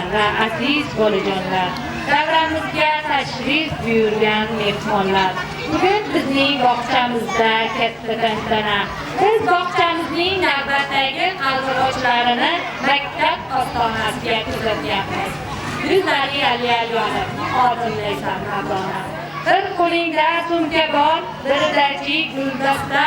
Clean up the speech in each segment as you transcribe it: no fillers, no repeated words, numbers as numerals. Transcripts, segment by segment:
aqllilar va aziz bolajonlar, davramizga tashrif buyurgan mehmonlar. Bugun bizning bog'chamizda katta tantana. Biz bog'chamizning navbatdagi qaldirg'ochlarini maktab ostonasiga kuzatyapmiz. Yuzlari yaliyalib, orzunlaysan Mavlona. Bir qo'lingda sumka bor, birida guldasta.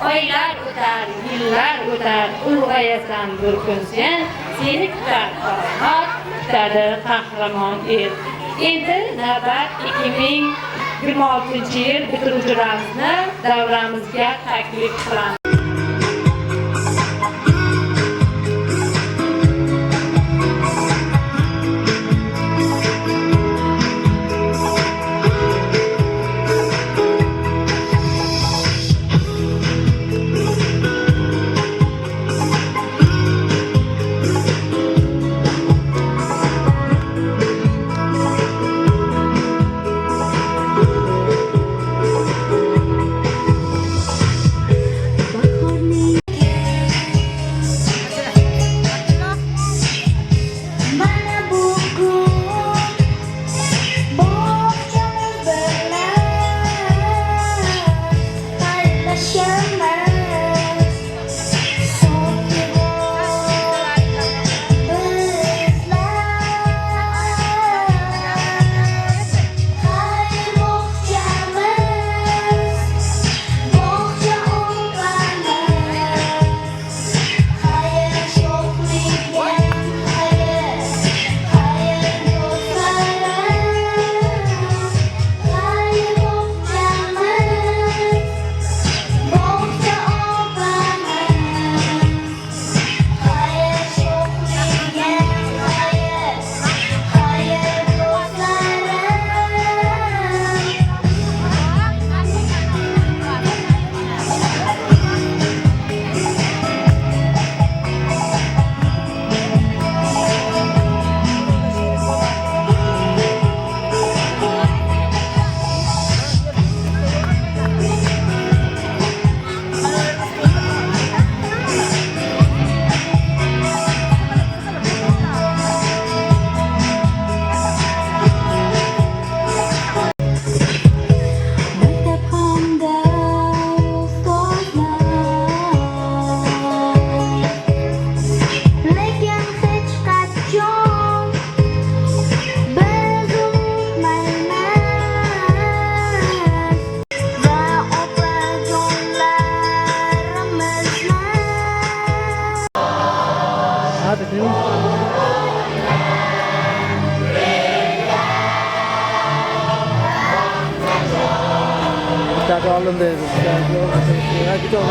Oylar o'tar, yillar o'tar, ulg'ayasan bir kun sen, seni kutar qoronot, kutadi qahramon er. Endi navbat 2026-yil bitiruvchilarimizni davramizga taklif qilamiz. Alın dedi. Hadi çok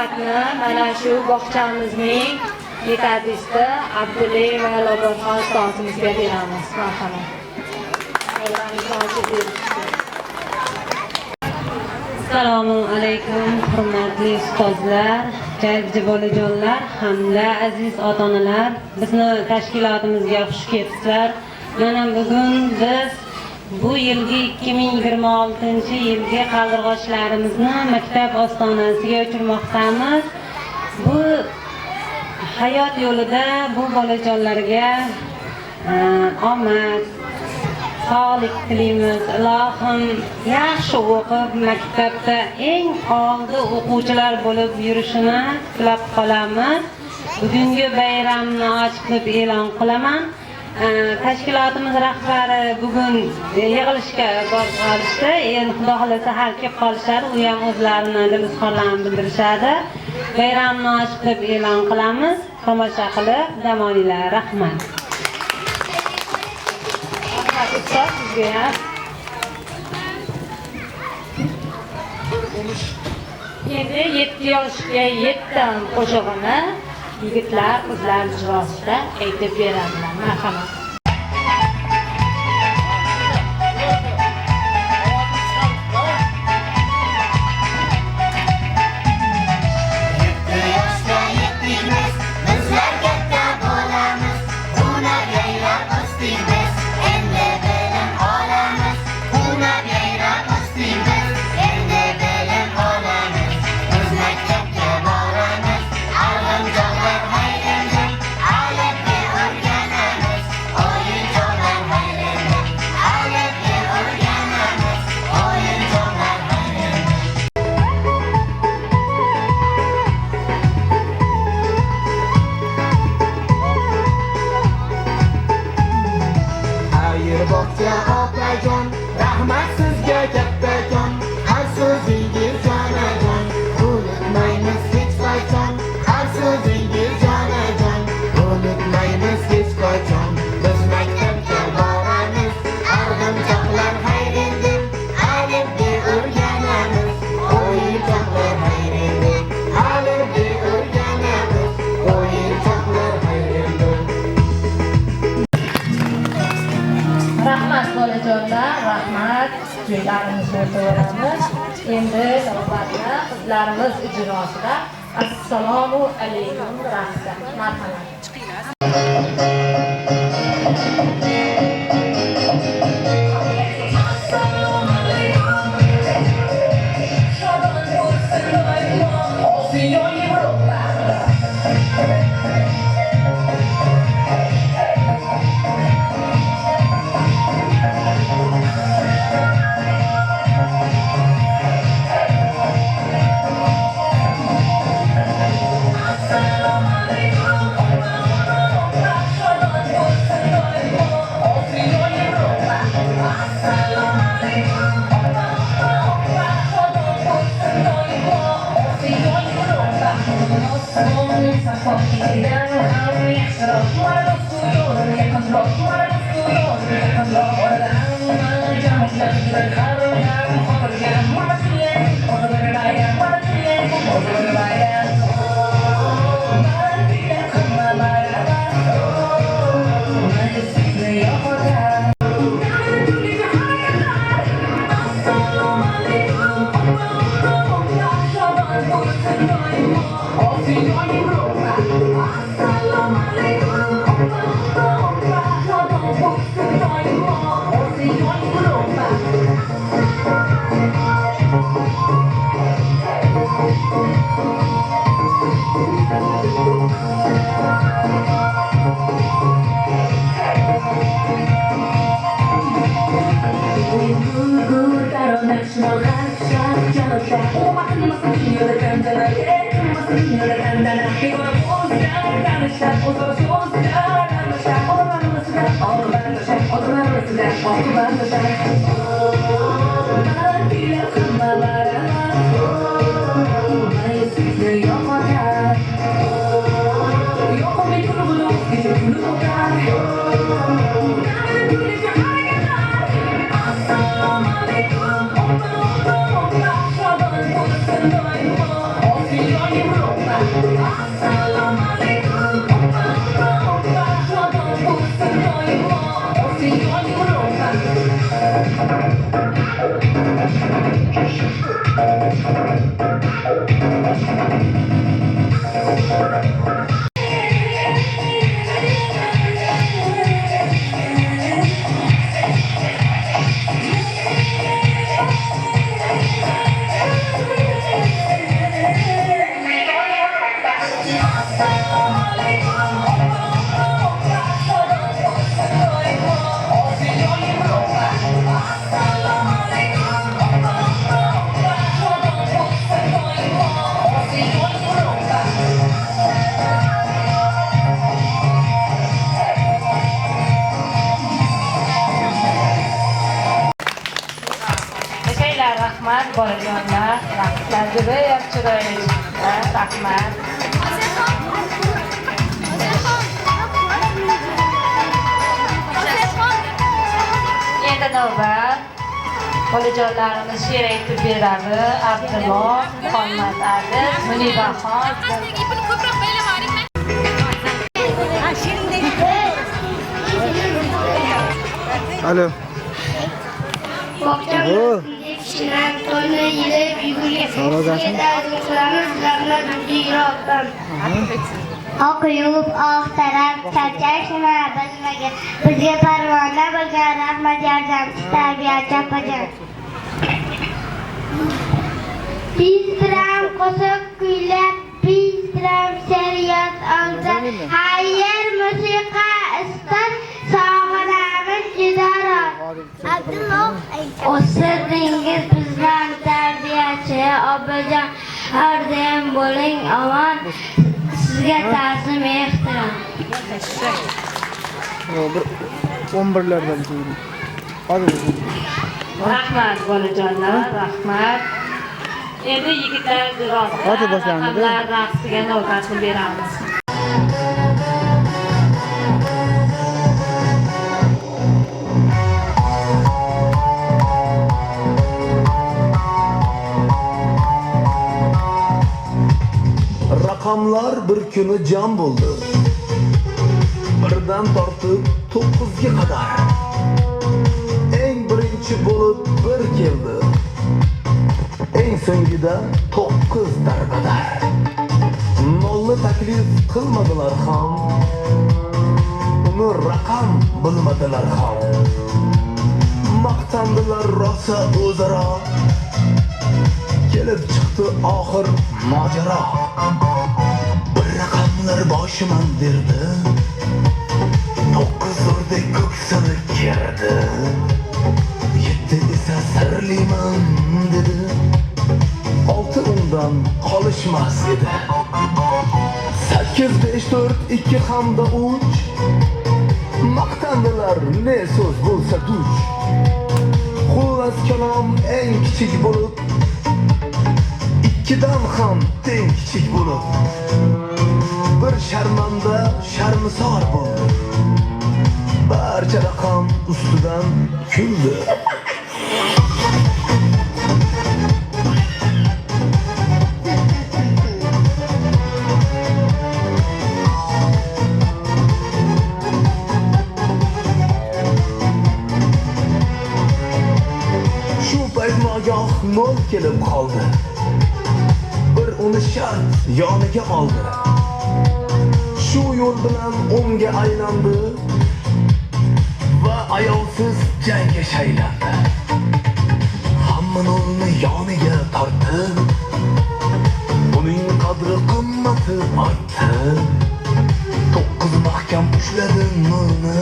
navbatni mana shu bog'chamizning yetakchisi Abdulla va Lobarxon ustozimizga beramiz. Marhamat. Assalomu alaykum hurmatli ustozlar, jajji bolajonlar hamda aziz ota-onalar. Bizni tashkilotimizga xush kelibsizlar. Mana bugun biz bu yilgi 2026-yilgi qaldirg'ochlarimizni maktab ostonasiga uchirmoqdamiz. Bu hayot yo'lida bu bolajonlarga omad, sog'lik tilaymiz. Ilohim yaxshi o'qib, maktabda eng oldi o'quvchilar bo'lib yurishini tilab qolamiz. Bugungi bayramni ochiq deb e'lon qilaman. Tashkilotimiz rahbari bugun yig'ilishga borib qolishdi. Endi Xudo xolasa har kelib qolishadi, u ham o'zlarini dil izhorlarini bildirishadi. Bayramni ochiq deb e'lon qilamiz. Tomosha qilib dam olinglar. Rahmat. Endi 7 yoshga yetdim qo'shig'ini yigitlar, qizlar ijrosida aytib beradilar. Marhamat. Rahmat, joylarimizni o'taveramiz. Endi navbatda qizlarimiz ijrosida assalomu alaykum raqsi. Marhamat. Assalamu alaikum. Teşekkürler, rahmat, bolajonlar. Rahmatlar, judayam chiroyli chiqdi. Rahmat. Endi navbat bolajonlarimiz she'r aytib beradi. Abdulloh, Muhammad Ali, Munibaxon. Alo. Bog'chamiz kishilar to'yni yilib yugurgan oq yuvib oq taraf charchashma bilmagan bizga parvona bo'lgan rahmat yordamchi tarbiyat chapajon 5 gram qo'shiq kuylab 5 gram she'riyat olsa hayır musiqa istar sog'inamiz judaroq o'sirdingiz bizdan tarbiyachi obajon har doim bo'ling omon sizga ta'zim ehtirom 11larda hozir Rahmat bolajonlar, rahmat. Endi yigitlar Hozir boshlanadi. raqamlar raqsiga navbatni beramiz. Raqamlar bir kuni jam bo'ldi. Birdan tortib 9ga qadar. Eng birinchi bo'lib bir keldi. Eng so'ngida 9 darbadar. Nolni taklif qilmadilar ham. Uni raqam bilmadilar ham. Maqtandilar rosa o'zaro. Kelib chiqdi oxir mojaro. Bir raqamlar boshiman derdi. 9 o'rdek ko'ksini kerdi. 7 esa sirliman dedi. 6 undan qolishmas edi. 8 5 4 2 hamda 3 maqtandilar ne so'z bo'lsa duch. Xullas kalom eng kichik bo'lib 2dan ham teng kichik bo'lib bir sharmanda sharmisor bo'ldi. Barcha raqam ustidan kuldi. Shu payt nogoh nol kelib qoldi. Bir uni shart yoniga oldi. Shu yo'l bilan o'ngga aylandi va ayovsiz jangga shaylandi. Hamma nolni yoniga tortdi. Uning qadri qimmati ortdi. 9 mahkam ushladi nolni.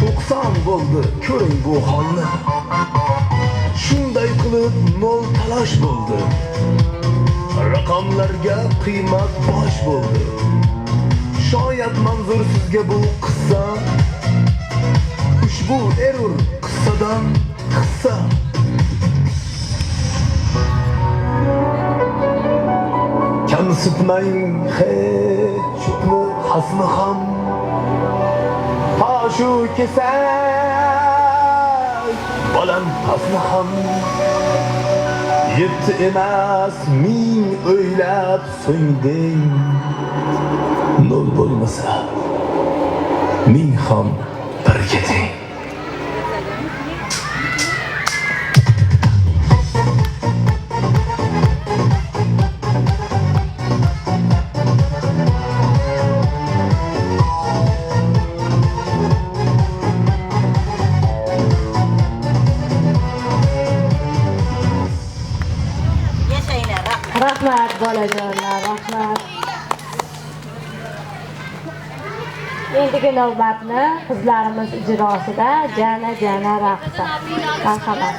90 bo'ldi, ko'ring bu holni. Shunday qilib nol talash bo'ldi. Raqamlarga qiymat bosh bo'ldi. Shoyat manzur sizga bu qissa. Ushbu erur qissadan qissa. Kamsitmang hech shukni hasmi ham. Ha shu kesak baland hasmi ham. 7 emas 1000 o'ylab so'ngding. Nol bo'lmasa 1000 ham birga teng. bolajonlar, rahmat. Endigi navbatni qizlarimiz ijrosida jana raqsi. Marhamat.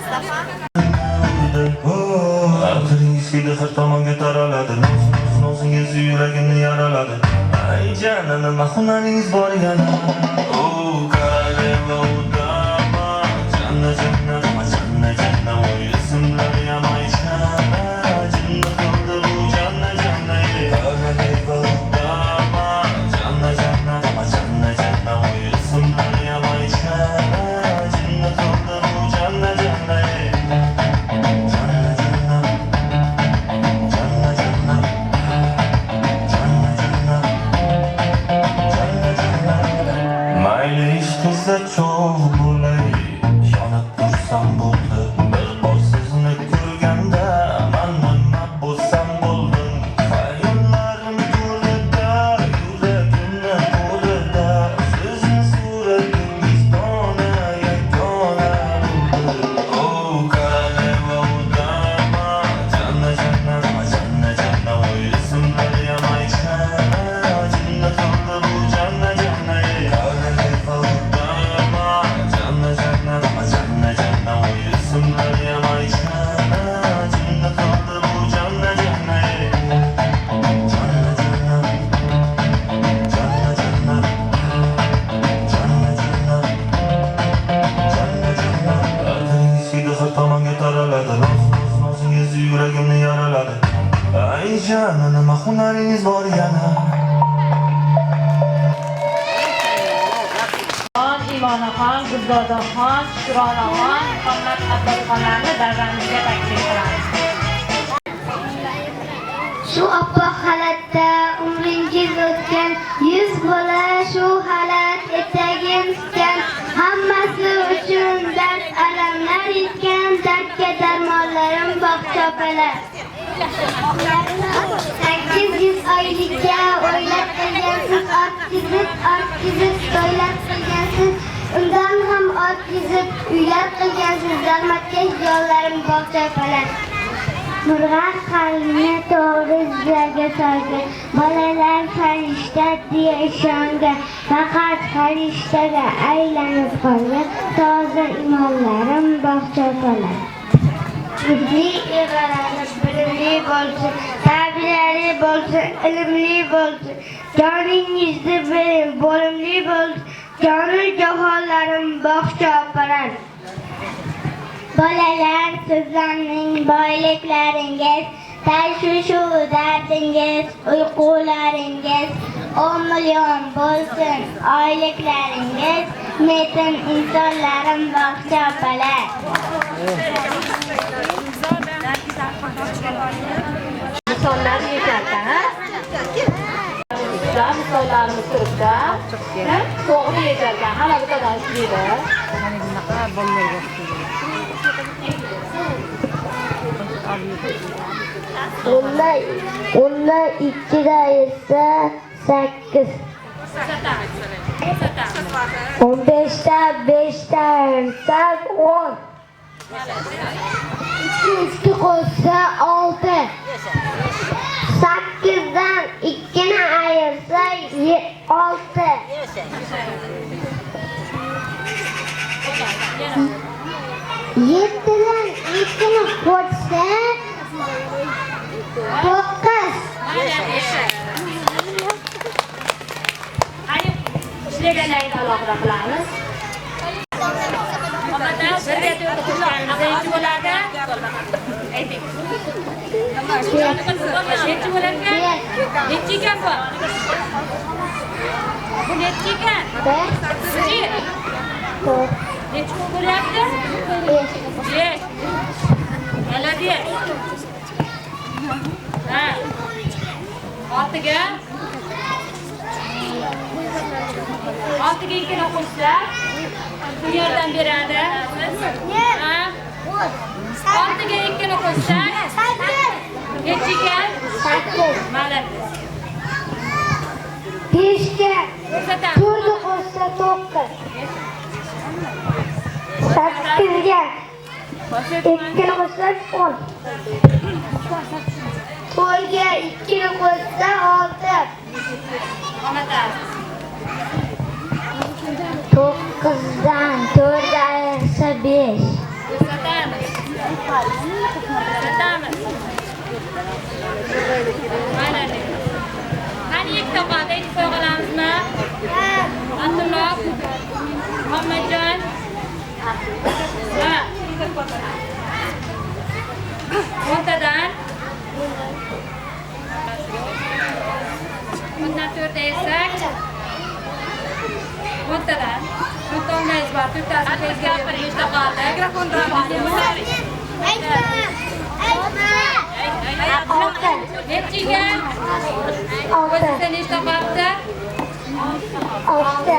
Aqlingiz har tomonga taraladi, nozingiz yuragimni yaraladi. Ay jana, nima hunaringiz bor yana? O kalema udama, janna janna, o ismlar yamaycha. Jinna qildi bu janna, kalema udama, janna, o ismlar yamaycha. Jinna qildi bu janna. Çok bo'lay, yonib tursam bo'ldi. Bir bor sizni ko'rganda men nima bo'lsam bo'ldim. Xayollarim to'lida, yuragimni qo'lida. Sizni suratingiz yagona bo'ldi. O kalema udama, janna, o ismlar yamaycha. Jinna qildi bu janna. Yuragimni yaraladi. Ay jana, nima hunaringiz bor yana? Imonaxon, Gulzodaxon, Shukronaxon, Muhammad Abdulxonlarni davramizga taklif qilamiz. Shu oppoq xalatda umringiz o'tgan, 100 bola shu xalat etagin tutgan, hammasi uchun dard alamlar yetgan, dardga darmonlarim bog'cha opalar. 800 oylikka o'ylab qilgansiz, ortkizib to'ylab qilgansiz, undan ham ortkizib uylab qilgansiz, zahmatkash yollarim bog'cha opalar. Murg'ak qalbni to'g'ri izlarga solgan, bolalar farishta deya ishongan, faqat farishtaga aylanib qolgan, toza imonlarim bog'cha opalar. Bizli egalari bilimli bo'lsin, tarbiyali bo'lsin, ilmli bo'lsin, joningizni bering, bo'limli bo'lsin, jonu jahonlarim bog'cha opalar. Bolalar, sizlarning boyliklaringiz, tashvishu dardingiz, uyqularingiz 10 million bo'lsin, oyliklaringiz, metin insonlarim bog'cha opalar. Misollar yetarkan, ha? Misollarimiz turibdi. To'g'ri yetarkan, hamma bittadan ishlaydi. Unda 2 ayirsa 8. 15 ayirsa 10. 2 qo'shsa 6. 8dan 2 ayirsa 6. 7dan 2 qo'shsa 9. Hayır, ishlaganlarni alohida qilamiz. Birga to'rtga qo'shganimizda nechi bo'ladi? Ayting. Nechi bo'larkan? Nechi ekan bu? Bu nechi ekan? 1. Nechi bo'lyapti? 5. Молодец. Ha. 6ga 2ni qo'shsa bu yerdan beradi. Ha. 6ga 2ni qo'shsa 8. Nechi ekan? 8. Молодец. 5ga Ko'rsatam. 4ni qo'shsa 9. 8ga 2ni qo'shsa 10. 4'ga 2 qo'shsa 6. 9'dan 4 ayirsa 5. Qani ikkita qoldi, ikkita olamizmi? Abdulloh, Muhammadjon. Ha. 10tadan 4 ayirsak 10tadan 10 olmaysiz bor, 4tasi tezga nechta qoldi? Mikrofondan Nechiga? 6. Nechta qoldi? 6.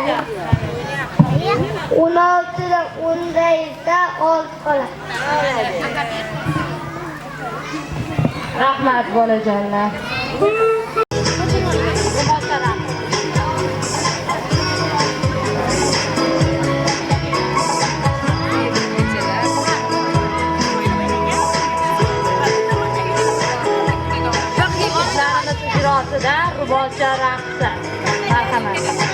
16'dan 10'da esa 6 qoladi. Rahmat bolajonlar. Ishlarimiz ijrosida rubocha raqsi. Marhamat.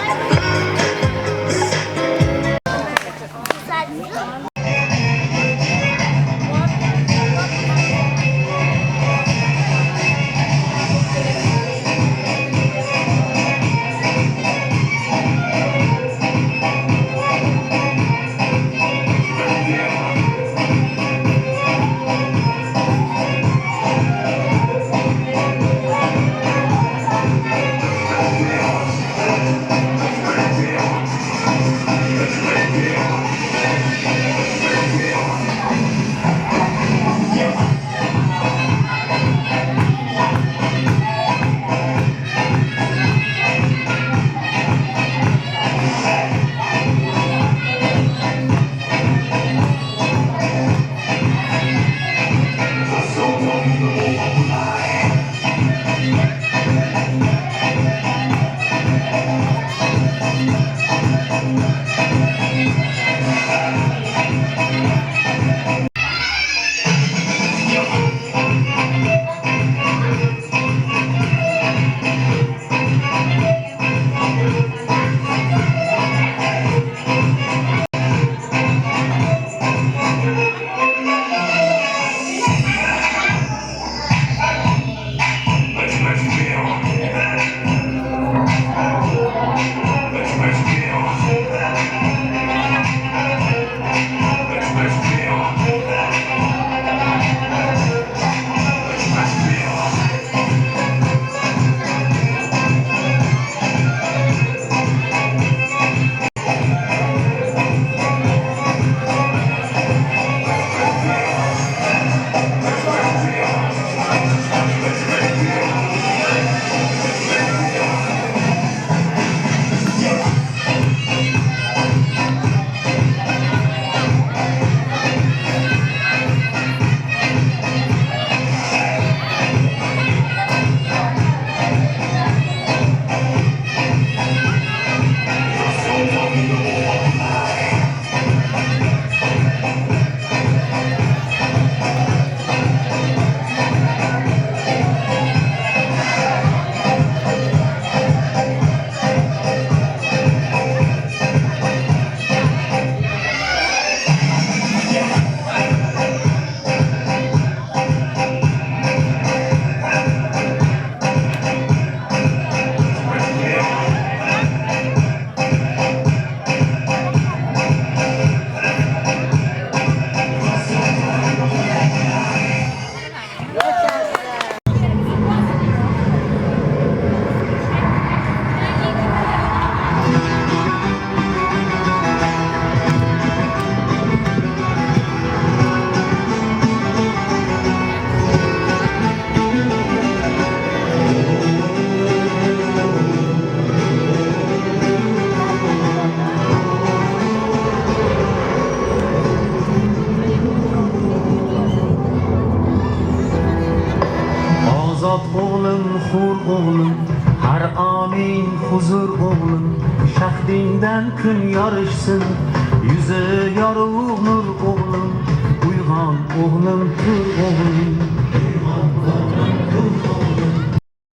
huzur o'g'lim, shahdingdan kun yorishsin, yuzi yorug' nur o'g'lim, uyg'on o'g'lim, tur o'g'lim.